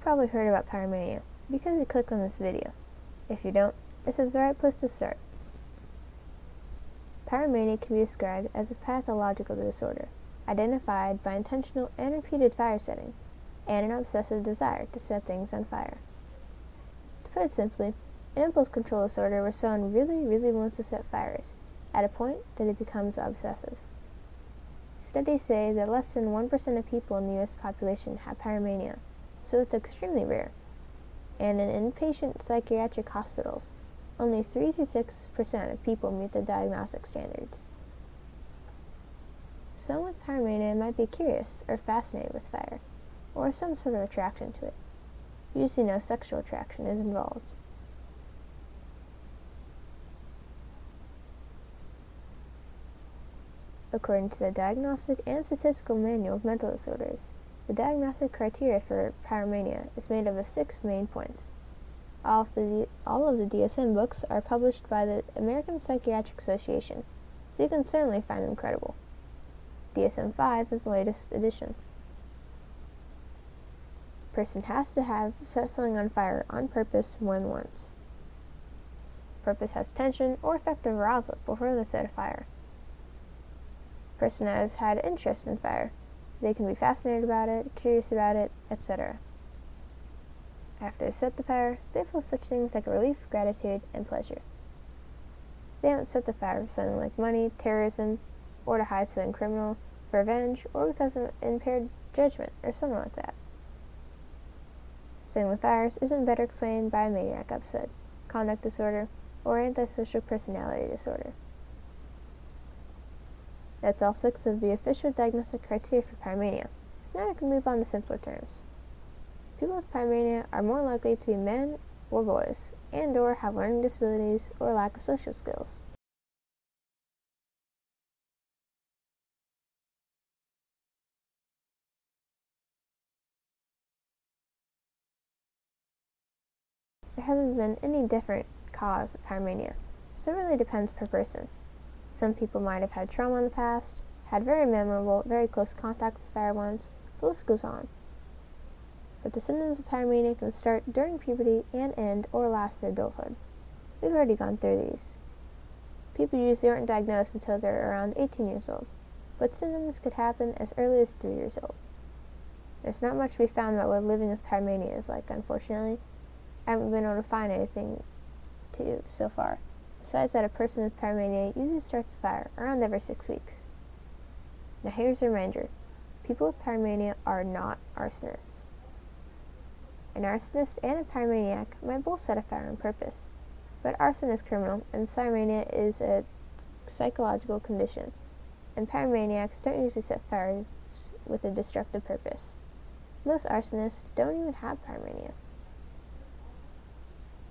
probably heard about pyromania because you clicked on this video. If you don't, this is the right place to start. Pyromania can be described as a pathological disorder identified by intentional and repeated fire setting and an obsessive desire to set things on fire. To put it simply, an impulse control disorder where someone really wants to set fires at a point that it becomes obsessive. Studies say that less than 1% of people in the U.S. population have pyromania, so it's extremely rare. And in inpatient psychiatric hospitals, only 3 to 6% of people meet the diagnostic standards. Someone with pyromania might be curious or fascinated with fire, or some sort of attraction to it. Usually no sexual attraction is involved. According to the Diagnostic and Statistical Manual of Mental Disorders, the diagnostic criteria for pyromania is made up of 6 main points. All of the DSM books are published by the American Psychiatric Association, so you can certainly find them credible. DSM-5 is the latest edition. A person has to have set something on fire on purpose more than once. Purpose has tension or affective arousal before they set a fire. Person has had interest in fire. They can be fascinated about it, curious about it, etc. After they set the fire, they feel such things like relief, gratitude, and pleasure. They don't set the fire for something like money, terrorism, or to hide something criminal, for revenge, or because of impaired judgment, or something like that. Setting the fires isn't better explained by a maniac episode, conduct disorder, or antisocial personality disorder. That's all 6 of the official diagnostic criteria for pyromania, so now I can move on to simpler terms. People with pyromania are more likely to be men or boys, and or have learning disabilities or lack of social skills. There hasn't been any different cause of pyromania, so it really depends per person. Some people might have had trauma in the past, had very memorable, very close contact with fire once, the list goes on. But the symptoms of pyromania can start during puberty and end or last through adulthood. We've already gone through these. People usually aren't diagnosed until they're around 18 years old, but symptoms could happen as early as 3 years old. There's not much to be found about what living with pyromania is like, unfortunately. I haven't been able to find anything so far, besides that a person with pyromania usually starts a fire around every 6 weeks. Now here's a reminder. People with pyromania are not arsonists. An arsonist and a pyromaniac might both set a fire on purpose, but arson is criminal and pyromania is a psychological condition, and pyromaniacs don't usually set fires with a destructive purpose. Most arsonists don't even have pyromania.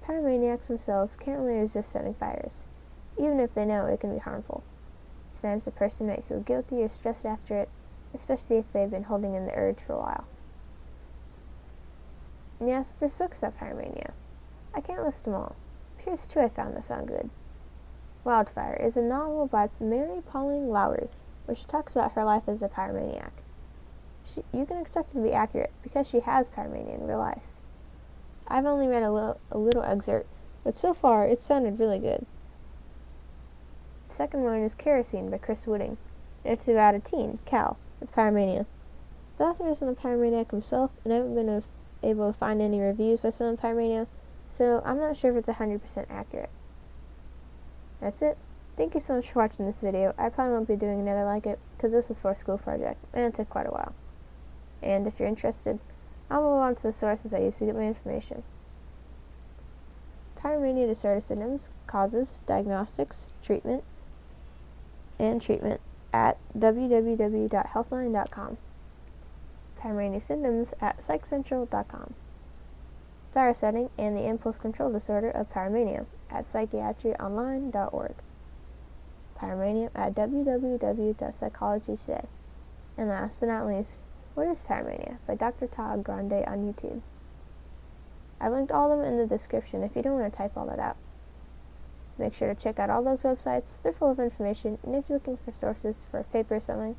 Pyromaniacs themselves can't really resist setting fires, even if they know it can be harmful. Sometimes the person might feel guilty or stressed after it, especially if they've been holding in the urge for a while. And yes, there's books about pyromania. I can't list them all. Here's 2 I found that sound good. Wildfire is a novel by Mary Pauline Lowry, where she talks about her life as a pyromaniac. You can expect it to be accurate because she has pyromania in real life. I've only read a little excerpt, but so far it sounded really good. The second one is Kerosene by Chris Wooding, and it's about a teen, Cal, with pyromania. The author isn't a pyromaniac himself, and I haven't been able to find any reviews by someone with pyromania, so I'm not sure if it's 100% accurate. That's it. Thank you so much for watching this video. I probably won't be doing another like it, because this is for a school project, and it took quite a while. And if you're interested, I'll move on to the sources I use to get my information. Pyromania disorder symptoms, causes, diagnostics, treatment at www.healthline.com. Pyromania symptoms at psychcentral.com. Fire setting and the impulse control disorder of pyromania at psychiatryonline.org. Pyromania at www.psychologytoday. And last but not least, What is Pyromania by Dr. Todd Grande on YouTube. I linked all of them in the description if you don't want to type all that out. Make sure to check out all those websites. They're full of information, and if you're looking for sources for a paper or something,